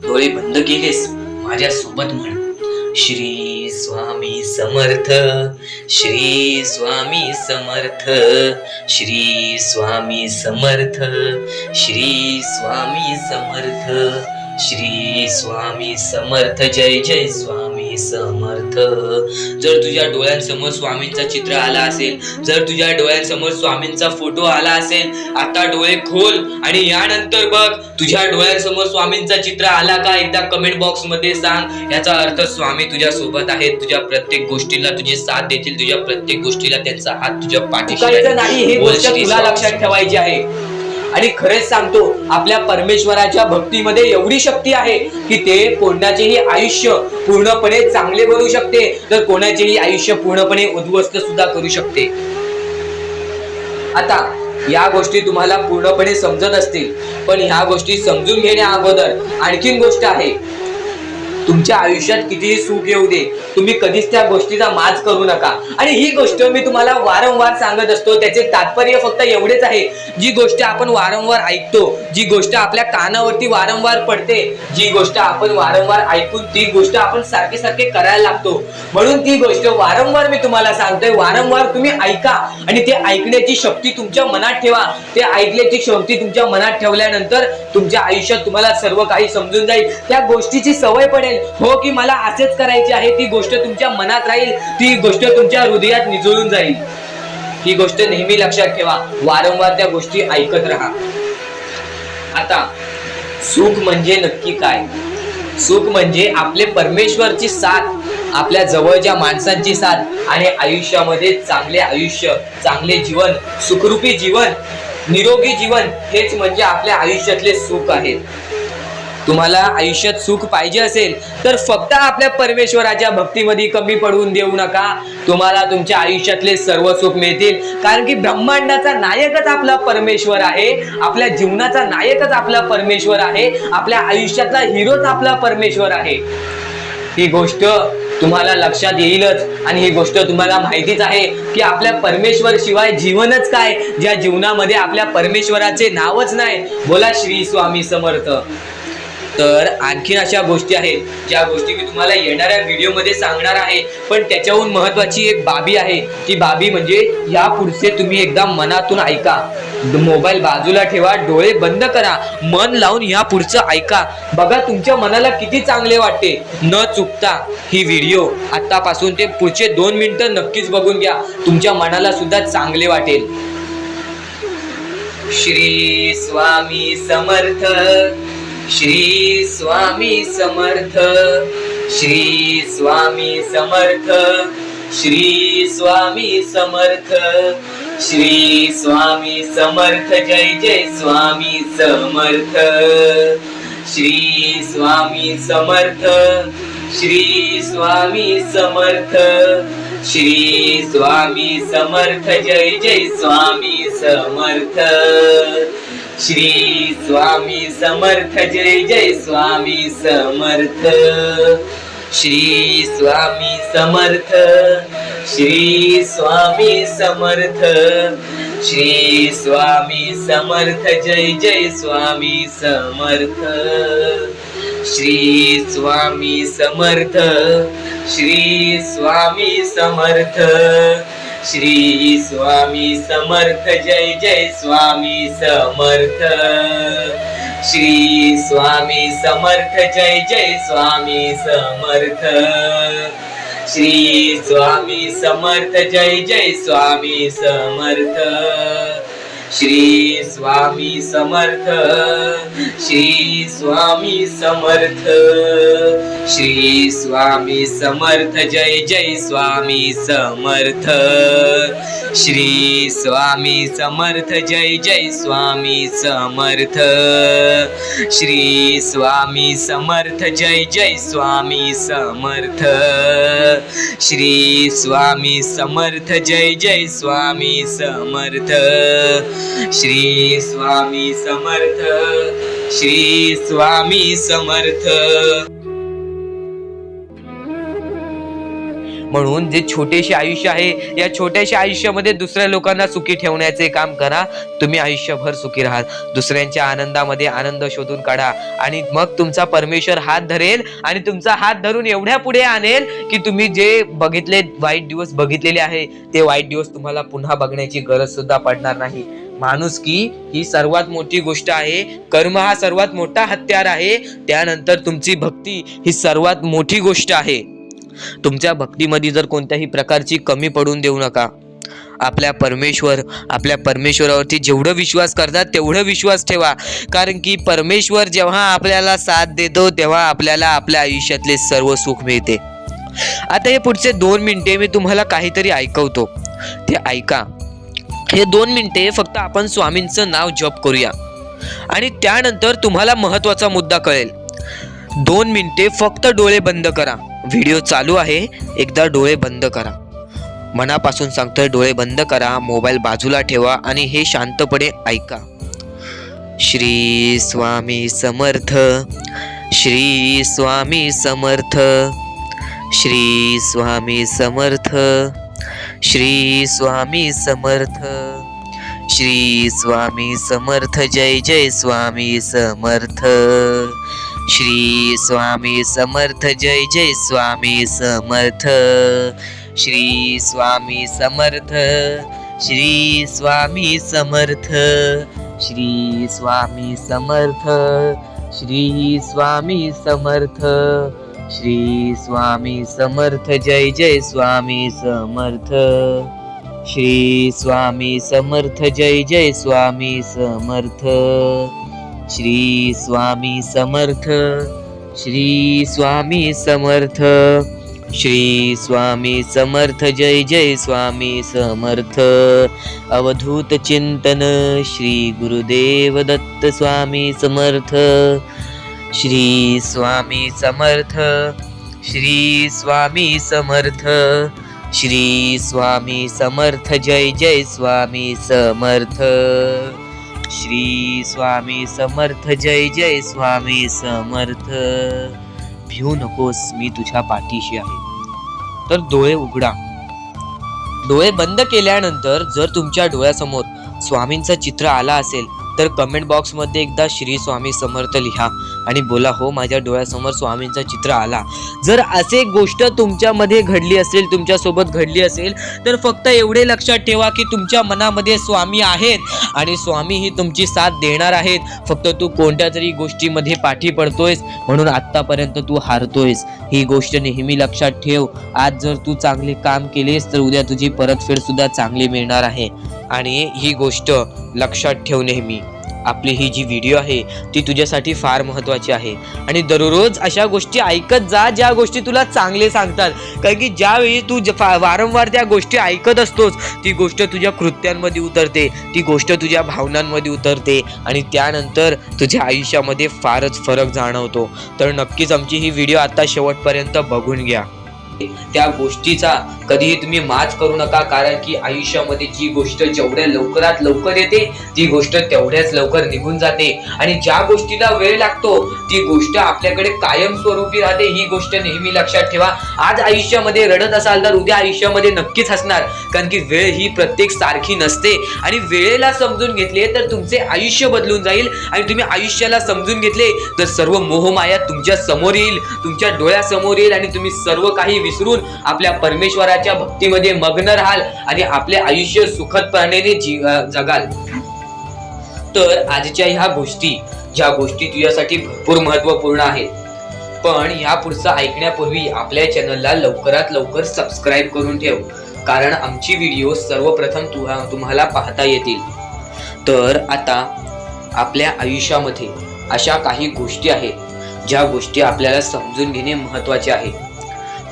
डोळे बंद केलेस, माझ्या सोबत म्हण, श्री स्वामी समर्थ, श्री स्वामी समर्थ, श्री स्वामी समर्थ, श्री स्वामी समर्थ, श्री स्वामी समर्थ. जय जय स्वामी समर्थ. जर तुझ्या डोळ्यांसमोर स्वामींचा चित्र आला असेल, जर तुझ्या डोळ्यांसमोर स्वामींचा फोटो आला असेल, आता डोळे खोल आणि यानंतर बघ तुझ्या डोळ्यांसमोर स्वामींचा चित्र आला का, एकदा कमेंट बॉक्स मध्ये सांग. याचा अर्थ स्वामी तुझ्या सोबत आहेत, तुझ्या प्रत्येक गोष्टीला तुझी साथ देतील, तुझ्या प्रत्येक गोष्टीला त्यांचा हात तुझ्या पाठीशी नाही. हे गोष्ट तुला लक्षात ठेवायची आहे. आणि खरेच सांगतो, आपल्या परमेश्वराच्या भक्तीमध्ये एवढी शक्ती आहे की ते कोणाचेही आयुष्य पूर्णपणे चांगले बनवू शकते, तर कोणाचेही आयुष्य पूर्णपणे उद्ध्वस्त सुद्धा करू शकते. आता या गोष्टी तुम्हाला पूर्णपणे समजत असतील, पण ह्या गोष्टी समजून घेण्या अगोदर आणखीन गोष्ट आहे. तुमच्या आयुष्यात कितीही सुख येऊ दे, तुम्ही कधीच त्या गोष्टीचा माज करू नका. आणि ही गोष्ट मी तुम्हाला वारंवार सांगत असतो. त्याचे तात्पर्य फक्त एवढेच आहे, जी गोष्ट आपण वारंवार ऐकतो, जी गोष्ट आपल्या कानावरती वारंवार पडते, जी गोष्ट आपण वारंवार ऐकून ती गोष्ट आपण सारखे सारखे करायला लागतो. म्हणून ती गोष्ट वारंवार मी तुम्हाला सांगतोय, वारंवार तुम्ही ऐका आणि ते ऐकण्याची शक्ती तुमच्या मनात ठेवा. ते ऐकण्याची शक्ती तुमच्या मनात ठेवल्यानंतर तुमच्या आयुष्यात तुम्हाला सर्व काही समजून जाईल. त्या गोष्टीची सवय पडेल, हो की मला असेच करायचे आहे. ती गोष्ट तुमच्या मनात राहील, ती गोष्ट तुमच्या हृदयात निजळून जाईल. ही गोष्ट नेहमी लक्षात ठेवा, वारंवार त्या गोष्टी ऐकत राहा. आता सुख म्हणजे नक्की काय? सुख म्हणजे आपले परमेश्वरची साथ, आपल्या जवळच्या माणसांची साथ आणि आयुष्यामध्ये चांगले आयुष्य, चांगले जीवन, सुखरूपी जीवन, निरोगी जीवन, हेच म्हणजे आपल्या आयुष्यातले सुख आहे. तुम्हाला आयुष्यात सुख पाहिजे असेल तर फक्त आपल्या परमेश्वराच्या भक्तीमध्ये कमी पडून देऊ नका. तुम्हाला तुमच्या आयुष्यातले सर्व सुख मिळतील, कारण की ब्रह्मांडाचा नायकच आपला परमेश्वर आहे, आपल्या जीवनाचा नायकच आपला परमेश्वर आहे, आपल्या आयुष्यातला हिरोच आपला परमेश्वर आहे. ही गोष्ट तुम्हाला लक्षात येईलच. आणि ही गोष्ट तुम्हाला माहितीच आहे की आपल्या परमेश्वर शिवाय जीवनच काय, ज्या जीवनामध्ये आपल्या परमेश्वराचे नावच नाही. बोला श्री स्वामी समर्थ. तर आणखीन अशा गोष्टी आहेत ज्या गोष्टी मी तुम्हाला येणाऱ्या व्हिडिओमध्ये सांगणार आहे. पण त्याच्याहून महत्वाची एक बाबी आहे. ती बाबी म्हणजे या पुढचे तुम्ही एकदा मनातून ऐका. मोबाईल बाजूला ठेवा, डोळे बंद करा, मन लावून या पुढचं ऐका. बघा तुमच्या मनाला किती चांगले वाटते. न चुकता ही व्हिडिओ आतापासून ते पुढचे 2 मिनिटं नक्कीच बघून घ्या. तुमच्या मनाला सुद्धा चांगले वाटेल. श्री स्वामी समर्थ. श्री स्वामी समर्थ. श्री स्वामी समर्थ. श्री स्वामी समर्थ. श्री स्वामी समर्थ. जय जय स्वामी समर्थ. श्री स्वामी समर्थ. श्री स्वामी समर्थ. श्री स्वामी समर्थ. जय जय स्वामी समर्थ. श्री स्वामी समर्थ. जय जय स्वामी समर्थ. श्री स्वामी समर्थ. श्री स्वामी समर्थ. श्री स्वामी समर्थ. जय जय स्वामी समर्थ. श्री स्वामी समर्थ. श्री स्वामी समर्थ. श्री स्वामी समर्थ. जय जय स्वामी समर्थ. श्री स्वामी समर्थ. जय जय स्वामी समर्थ. श्री स्वामी समर्थ. जय जय स्वामी समर्थ. श्री स्वामी समर्थ. श्री स्वामी समर्थ. श्री स्वामी समर्थ. जय जय स्वामी समर्थ. श्री स्वामी समर्थ. जय जय स्वामी समर्थ. श्री स्वामी समर्थ. जय जय स्वामी समर्थ. श्री स्वामी समर्थ. जय जय स्वामी समर्थ. श्री स्वामी समर्थ. श्री स्वामी समर्थ. म्हणून जे छोटेसे आयुष्य आहे, या छोट्याशा आयुष्यामध्ये दुसऱ्या लोकांना सुखी ठेवण्याचे काम करा. तुम्ही आयुष्यभर सुखी राहाल. दुसऱ्यांच्या आनंदामध्ये आनंद शोधून काढा आणि मग तुमचा परमेश्वर हात धरेल आणि तुमचा हात धरून एवढ्या पुढे आणेल की तुम्ही जे बघितले वाईट दिवस बघितलेले आहे, ते वाईट दिवस तुम्हाला पुन्हा बघण्याची गरज सुद्धा पडणार नाही. माणुसकी ही सर्वात मोठी गोष्ट आहे, कर्म हा सर्वात मोठा हत्यार आहे, त्यानंतर तुमची भक्ती ही सर्वात मोठी गोष्ट आहे. तुमच्या भक्तीमध्ये जर कोणत्याही प्रकारची कमी पडून देऊ नका. आपल्या परमेश्वरावरती जेवढं विश्वास करतात तेवढं विश्वास ठेवा, कारण की परमेश्वर जेव्हा आपल्याला साथ देतो तेव्हा आपल्याला आपल्या आयुष्यातले सर्व सुख मिळते. आता हे पुढचे 2 मिनिटे मी तुम्हाला काहीतरी ऐकवतो, ते ऐका. हे 2 मिनिटे फक्त आपण स्वामींचं नाव जप करूया आणि त्यानंतर तुम्हाला महत्त्वाचा मुद्दा कळेल. 2 मिनिटे फक्त डोळे बंद करा. व्हिडिओ चालू आहे, एकदा डोळे बंद करा. मनापासून सांगतोय, डोळे बंद करा, मोबाईल बाजूला ठेवा आणि हे शांतपणे ऐका. श्री स्वामी समर्थ, श्री स्वामी समर्थ, श्री स्वामी समर्थ, श्री स्वामी समर्थ, श्री स्वामी समर्थ. जय जय स्वामी समर्थ. श्री स्वामी समर्थ. जय जय स्वामी समर्थ. श्री स्वामी समर्थ. श्री स्वामी समर्थ. श्री स्वामी समर्थ. श्री स्वामी समर्थ. श्री स्वामी समर्थ. जय जय स्वामी समर्थ. श्री स्वामी समर्थ. जय जय स्वामी समर्थ. श्री स्वामी समर्थ. श्री स्वामी समर्थ. श्री स्वामी समर्थ. जय जय स्वामी समर्थ. अवधूत चिंतन श्री गुरुदेव दत्त स्वामी समर्थ. श्री स्वामी समर्थ. श्री स्वामी समर्थ. श्री स्वामी समर्थ. जय जय स्वामी समर्थ. श्री स्वामी समर्थ. जय जय स्वामी समर्थ. भिवू नकोस, मी तुझ्या पाठीशी आहे. तर डोळे उघडा. डोळे बंद केल्यानंतर जर तुमच्या डोळ्यासमोर स्वामींचं चित्र आला असेल तर कमेंट बॉक्स मध्ये एकदा श्री स्वामी समर्थ लिहा आणि बोला, हो माझ्या डोळ्यासमोर स्वामींचं चित्र आला. जर असे गोष्ट तुमच्यामध्ये घडली असेल, तुमच्यासोबत घडली असेल, तर फक्त एवढे लक्षात ठेवा की तुमच्या मनामध्ये स्वामी आहेत आणि स्वामी ही तुमची साथ देणार आहेत. फक्त तू कोणत्या तरी गोष्टीमध्ये पाठी पडतोयस म्हणून आत्तापर्यंत तू हारतोयस. ही गोष्ट नेहमी लक्षात ठेव. आज जर तू चांगले काम केलेस तर उद्या तुझी परतफेड सुद्धा चांगली मिळणार आहे. आणि ही गोष्ट लक्षात ठेव नेहमी. आपली ही जी व्हिडिओ आहे ती तुझ्यासाठी फार महत्त्वाची आहे आणि दररोज अशा गोष्टी ऐकत जा ज्या गोष्टी तुला चांगले सांगतात. कारण की ज्यावेळी तू वारंवार त्या गोष्टी ऐकत असतोस ती गोष्ट तुझ्या कृत्यांमध्ये उतरते, ती गोष्ट तुझ्या भावनांमध्ये उतरते आणि त्यानंतर तुझ्या आयुष्यामध्ये फारच फरक जाणवतो. तर नक्कीच आमची ही व्हिडिओ आता शेवटपर्यंत बघून घ्या. त्या गोष्टीचा कधीही तुम्ही माच करू नका, कारण की आयुष्यामध्ये जी गोष्ट जेवढ्या लवकरात लवकर येते ती गोष्ट तेवढ्याच लवकर निघून जाते आणि ज्या गोष्टीला वेळ लागतो ती गोष्ट आपल्याकडे कायम स्वरूपी राहते. ही गोष्ट नेहमी लक्षात ठेवा. आज आयुष्यामध्ये रडत असाल तर उद्या आयुष्यामध्ये नक्कीच हसणार, कारण की वेळ ही प्रत्येक सारखी नसते आणि वेळेला समजून घेतले तर तुमचे आयुष्य बदलून जाईल आणि तुम्ही आयुष्याला समजून घेतले तर सर्व मोहमाया तुमच्या समोर येईल, तुमच्या डोळ्यासमोर येईल आणि तुम्ही सर्व काही विसरून आपल्या परमेश्वराच्या भक्तीमध्ये मग्न राहाल आणि आपले आयुष्य सुखदपणे जगाल. तर आजच्या ह्या गोष्टी, ज्या गोष्टी तुझ्यासाठी भरपूर महत्त्वपूर्ण आहेत, पण ह्या पुढचं ऐकण्यापूर्वी आपल्या चॅनलला लवकरात लवकर सबस्क्राईब करून ठेव, कारण आमची व्हिडिओ सर्वप्रथम तुम्हाला पाहता येतील. तर आता आपल्या आयुष्यामध्ये अशा काही गोष्टी आहेत ज्या गोष्टी आपल्याला समजून घेणे महत्त्वाचे आहे.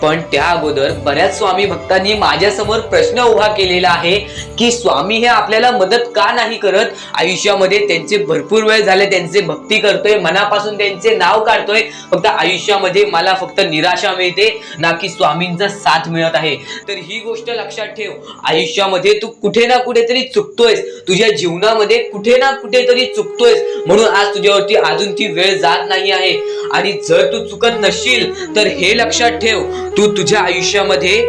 पण त्या अगोदर बऱ्याच स्वामी भक्तांनी माझ्यासमोर प्रश्न उभा केलेला आहे की स्वामी हे आपल्याला मदत का नाही करत. आयुष्यामध्ये त्यांचे भरपूर वेळ झाले त्यांचे भक्ती करतोय, मनापासून त्यांचे नाव काढतोय, फक्त आयुष्यामध्ये मला फक्त निराशा मिळते, ना की स्वामींचा साथ मिळत आहे. तर ही गोष्ट लक्षात ठेव. आयुष्यामध्ये तू कुठे ना कुठेतरी चुकतोयस, तुझ्या जीवनामध्ये कुठे ना कुठेतरी चुकतोयस, म्हणून आज तुझ्यावरती अजून ती वेळ जात नाही आहे. आणि जर तू चुकत नसशील तर हे लक्षात ठेव, तू तुझ्या आयुष्यामध्ये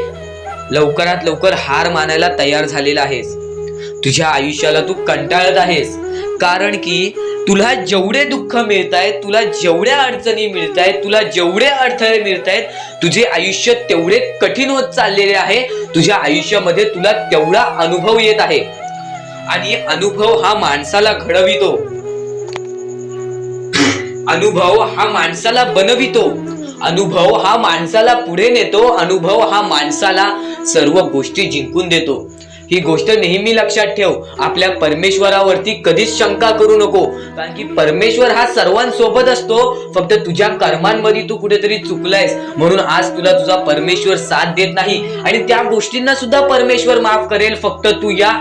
लवकरात लवकर हार मानायला तयार झालेला आहेस. तुझ्या आयुष्याला तू कंटाळत आहेस, कारण की तुला जेवढे दुःख मिळतायत, तुला जेवढ्या अडचणी मिळतायत, तुला जेवढे अडथळे मिळतायत, तुझे आयुष्य तेवढे कठीण होत चाललेले आहे. तुझ्या आयुष्यामध्ये तुला तेवढा अनुभव येत आहे आणि अनुभव हा माणसाला घडवितो, अनुभव हा माणसाला बनवितो, अनुभव हा माणसाला पुढे नेतो, अनुभव हा माणसाला सर्व गोष्टी जिंकून देतो. ही गोष्ट नेहमी लक्षात ठेव. आपल्या परमेश्वरावरती कधीच शंका करू नको, कारण की परमेश्वर हा सर्वांसोबत असतो. फक्त तुझ्या कर्मांमध्ये तू कुठेतरी चुकलायस म्हणून आज तुला तुझा परमेश्वर साथ देत नाही, आणि त्या गोष्टींना सुद्धा परमेश्वर माफ करेल. फक्त तू या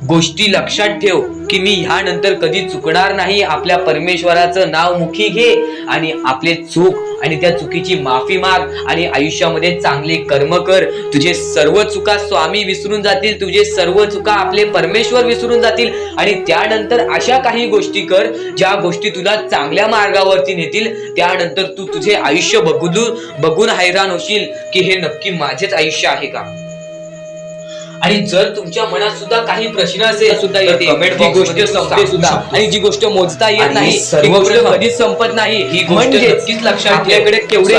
गोष्टी लक्षात ठेव की मी ह्यानंतर कधी चुकणार नाही. आपल्या परमेश्वराचं नाव मुखी घे आणि आपले चूक आणि त्या चुकीची माफी माग आणि आयुष्यामध्ये चांगले कर्म कर. तुझे सर्व चुका स्वामी विसरून जातील, तुझे सर्व चुका आपले परमेश्वर विसरून जातील, आणि त्यानंतर अशा काही गोष्टी कर ज्या गोष्टी तुला चांगल्या मार्गावरती नेतील. त्यानंतर तू तुझे आयुष्य बघून हैराण होशील की हे नक्की माझेच आयुष्य आहे का. आणि जर तुमच्या मनात सुद्धा काही प्रश्न असेल सुद्धा येते, ही गोष्ट संपते सुद्धा, आणि जी गोष्ट मोजता येत नाही ही गोष्ट कधीच संपत नाही. ही गोष्ट नक्कीच लक्षात आपल्याकडे केवढे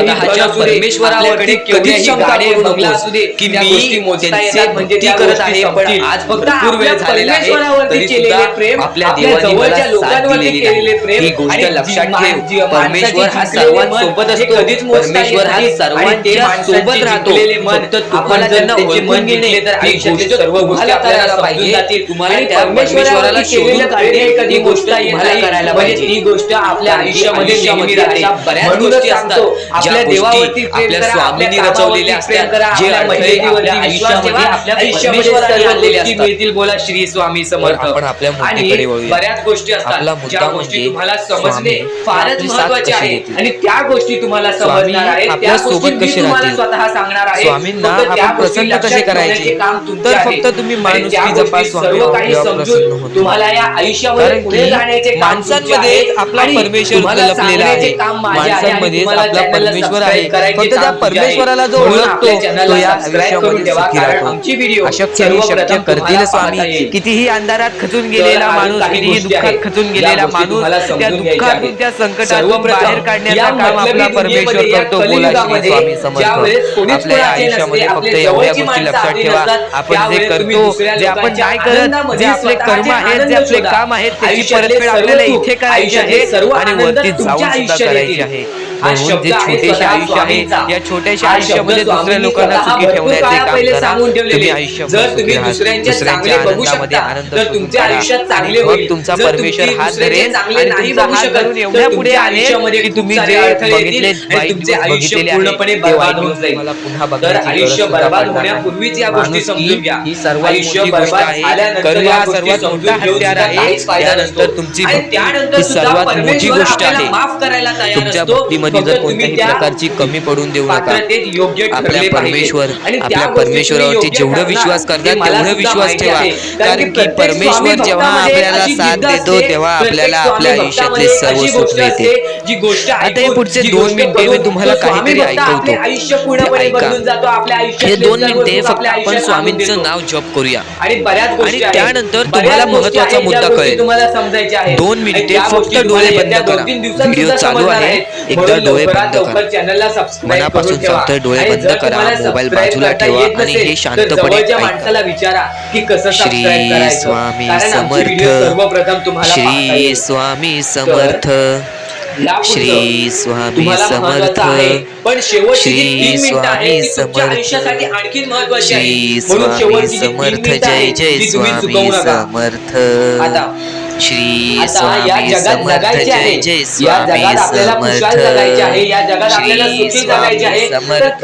परमेश्वराकडे कधीच गाडे बंगला असू दे की त्या गोष्टी मोजता येतात म्हणजे ती करत आहे. पण आज भरपूर वेळ झालेला आहे तरी सुद्धा आपल्या देवाच्या लोकांवरती केलेले प्रेम ही गोष्ट लक्षात ठेव. परमेश्वर हा सर्वांसोबत असतो, कधीच परमेश्वर हा सर्वांच्या सोबत राहतो. फक्त तुम्हाला त्यांना ओळखून घेणे तर सर्व गोष्टी आपल्याला पाहिजे. तुम्हाला त्या परमेश्वराला शोधून काढणे ही गोष्ट तुम्हाला करायला पाहिजे. ही गोष्ट आपल्या आयुष्यामध्ये नेहमी राहते. बऱ्याच गोष्टी असतात आपल्या देवावरती आपल्या स्वामींनी रचवलेल्या असतात, जे अडथळे आपल्या आयुष्यामध्ये आपल्या परमेश्वराने आणलेले असतात. बोला श्री स्वामी समर्थ. आपण आपल्या आणि बऱ्याच गोष्टी असतात ज्या गोष्टी तुम्हाला समजणे फारच महत्त्वाचे आहे, आणि त्या गोष्टी तुम्हाला समजणार आहेत, त्या गोष्टी मी तुम्हाला स्वतः सांगणार आहे. स्वामींना आपण प्रसन्न कसे करायचे तर फक्त तुम्ही माणुसकी जपा. स्वामी तुम्हाला या आयुष्यामध्ये पुढे जाण्याचे माणसांमध्ये आपला परमेश्वर लपलेला आहे, माणसांमध्ये आपला परमेश्वर आहे. फक्त त्या परमेश्वराला जो ओळखतो तो या आयुष्यामध्ये सुखी राहतो. अशक्य ही शक्य करतील स्वामी. कितीही अंधारात खचून गेलेला माणूस, कितीही दुःखात खचून गेलेला माणूस त्या दुःखातून त्या संकटातून बाहेर काढण्याचा काम आपला परमेश्वर करतो. बोला श्री स्वामी समर्थ. आपल्या आयुष्यामध्ये फक्त एवढ्या गोष्टी लक्षात ठेवा. आपण जे करतो, जे आपण नाही करत, जे आपले कर्म आहेत, जे आपले काम आहेत, त्याची परतफेड आपल्याला इथे करायची आहे आणि वरती जाऊन सुद्धा करायची आहे. म्हणून जे छोटेसे आयुष्य आहे या छोट्याशा आयुष्यामध्ये दुसऱ्या लोकांना सुखी ठेवण्याचे काम करा. तुम्ही आयुष्यामध्ये सुखी राहा, दुसऱ्यांच्या आनंदामध्ये आनंद शोधून काढा, आणि मग तुमचा परमेश्वर हात धरेल आणि तुमचा हात धरून एवढ्या पुढे आणेल की तुम्ही जे बघितलेले तुम्हाला पुन्हा बघायची आयुष्य बर्बाद होण्यापूर्वीच या गोष्टी समजून घ्या. ही सर्वात मोठी गोष्ट आहे. कर्म हा सर्वात मोठा हत्यार आहे. त्यानंतर तुमची भक्ती ही सर्वात मोठी गोष्ट आहे. तुमच्या भक्तीमध्ये जर कोणत्याही प्रकारची कमी पडून देऊ नका. आपल्या परमेश्वरावरती जेवढं विश्वास करतात तेवढं विश्वास ठेवा, कारण की परमेश्वर जेव्हा आपल्याला साथ देतो तेव्हा आपल्याला आपल्या आयुष्यातले सर्व सुख मिळते. आता हे पुढचे 2 मिनिटे मी तुम्हाला काहीतरी ऐकवतो. हे 2 मिनिटे फक्त आपण स्वामींचं नाव जप करूया आणि त्यानंतर तुम्हाला महत्वाचा मुद्दा कळेल. 2 मिनिटे फक्त डोळे बंद करा. व्हिडिओ चालू आहे, एकदा डोळे बंद करा. मनापासून सांगतोय डोळे बंद करा, मोबाईल बाजूला ठेवा आणि हे शांतपणे ऐका. श्री स्वामी समर्थ, श्री स्वामी समर्थ, श्री स्वामी समर्थ, पण श्री स्वामी समर्थ, श्री स्वामी समर्थ, जय जय स्वामी समर्थ. श्री स्वामी समर्थ, जय जय स्वामी समर्थ, श्री स्वामी समर्थ,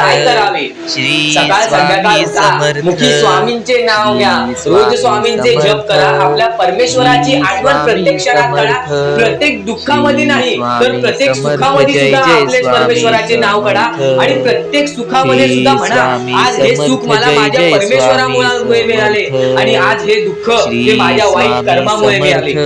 श्री स्वामी समर्थ. मुखी स्वामींचे नाव घ्या, रोज स्वामींचे जप करा. आपल्या परमेश्वराची आठवण प्रत्येक क्षणात करा. प्रत्येक दुःखामध्ये नाही तर प्रत्येक सुखामध्ये सुद्धा आपले परमेश्वराचे नाव काढा, आणि प्रत्येक सुखामध्ये सुद्धा म्हणा आज हे सुख मला माझ्या परमेश्वरामुळे मिळाले, आणि आज हे दुःख हे माझ्या वाईट कर्मामुळे मिळाले,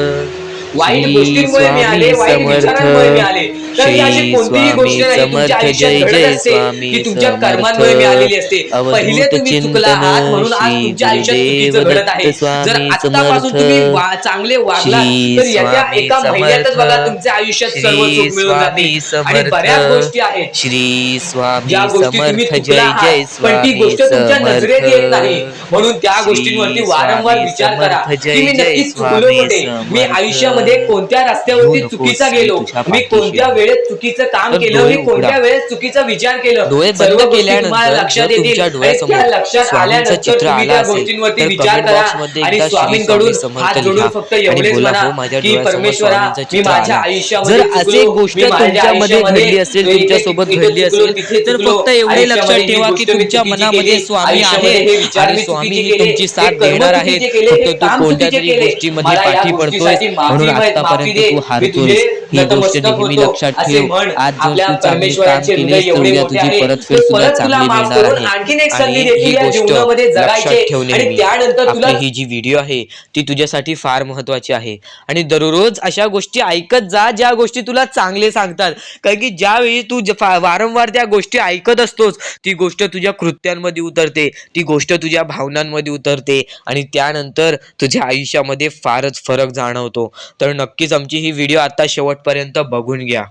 वाईट गोष्टींमुळे मिळाले, वाईट विचारांमुळे मिळाले. कारण की अशी कोणतीही गोष्ट नाही तुमच्या आयुष्यात घडत असते की तुमच्या कर्मांमुळे मिळालेली असते. पहिले तुम्ही चुकला आहात म्हणून आज तुमच्या आयुष्यात चुकीचं घडत आहे. जर आतापासून तुम्ही चांगले वागलात तर येत्या एका महिन्यातच बघा तुमच्या आयुष्यात सर्व सुख मिळून जाते. आणि बऱ्याच गोष्टी आहेत श्री स्वामी ज्या गोष्टी तुम्ही समर्थ चुकला जय जय आहात पण ती स्वामी गोष्ट तुमच्या नजरेत येत नाही. समर्थ म्हणून त्या गोष्टींवरती वारंवार विचार करा की मी नक्की चुकलो कुठे, मी आयुष्यामध्ये कोणत्या रस्त्यावरती चुकीचा गेलो, मी कोणत्या वेळेत चुकीचं काम केलं, मी कोणत्या वेळेस चुकीचा विचार केलं. डोळे बंद सर्व गोष्टी केल्यानंतर तुम्हाला लक्षात जर तुमच्या येतील आणि त्या डोळ्यासमोर लक्षात स्वामींचं आल्यानंतर चित्र तुम्ही आलं त्या असेल गोष्टींवरती तर विचार कमेंट करा बॉक्समध्ये आणि एकदा श्री स्वामींकडून स्वामी समर्थ हात जोडून लिहा फक्त आणि एवढेच बोला म्हणा हो माझ्या की डोळ्यासमोर परमेश्वरा स्वामींचं मी चित्र माझ्या आलं. आयुष्यामध्ये जर असे चुकलो, गोष्ट मी माझ्या तुमच्यामध्ये आयुष्यामध्ये घडली असेल, इथे तुमच्यासोबत चुकलो, घडली असेल तिथे तर चुकलो, फक्त एवढे लक्षात आयुष्यामध्ये ही ठेवा की गोष्ट मी तुमच्या चुकीची मनामध्ये केली, स्वामी आयुष्यामध्ये आहे हे विचार आणि मी स्वामी चुकीचे ही केले, तुमची हे साथ कर्म देणार चुकीचे आहेत. केले, हे फक्त तू काम कोणत्या चुकीचे तरी केले. गोष्टीमध्ये मला या पाठी पडतोय गोष्टीसाठी म्हणून माफी आतापर्यंत दे. तू मी हारतोयस. तुझे ही गोष्ट नतमस्तक नेहमी होतो. लक्षात असे ठेव. म्हण आज जर आपल्या तू चांगले काम परमेश्वराचे हृदय केलेस तर एवढे उद्या मोठे तुझी आहे. परतफेड ते सुद्धा परत तुला चांगली माफ मिळणार करून आहे. आणखीन एक आणि संधी ही देतील या गोष्ट जीवनामध्ये लक्षात जगायचे ठेव आणि नेहमी. त्यानंतर तुला आपली ही जी व्हिडिओ आहे ती तुझ्यासाठी फार महत्वाची आहे आणि दररोज अशा गोष्टी ऐकत जा ज्या गोष्टी तुला चांगले सांगतात. कारण की ज्यावेळी तू वारंवार त्या गोष्टी ऐकत असतोस ती गोष्ट तुझ्या कृत्यांमध्ये उतरते, ती गोष्ट तुझ्या भावनांमध्ये उतरते आणि त्यानंतर तुझ्या आयुष्यामध्ये फारच फरक जाणवतो. तर नक्कीच आमची ही व्हिडिओ आता शेवटपर्यंत बघून घ्या.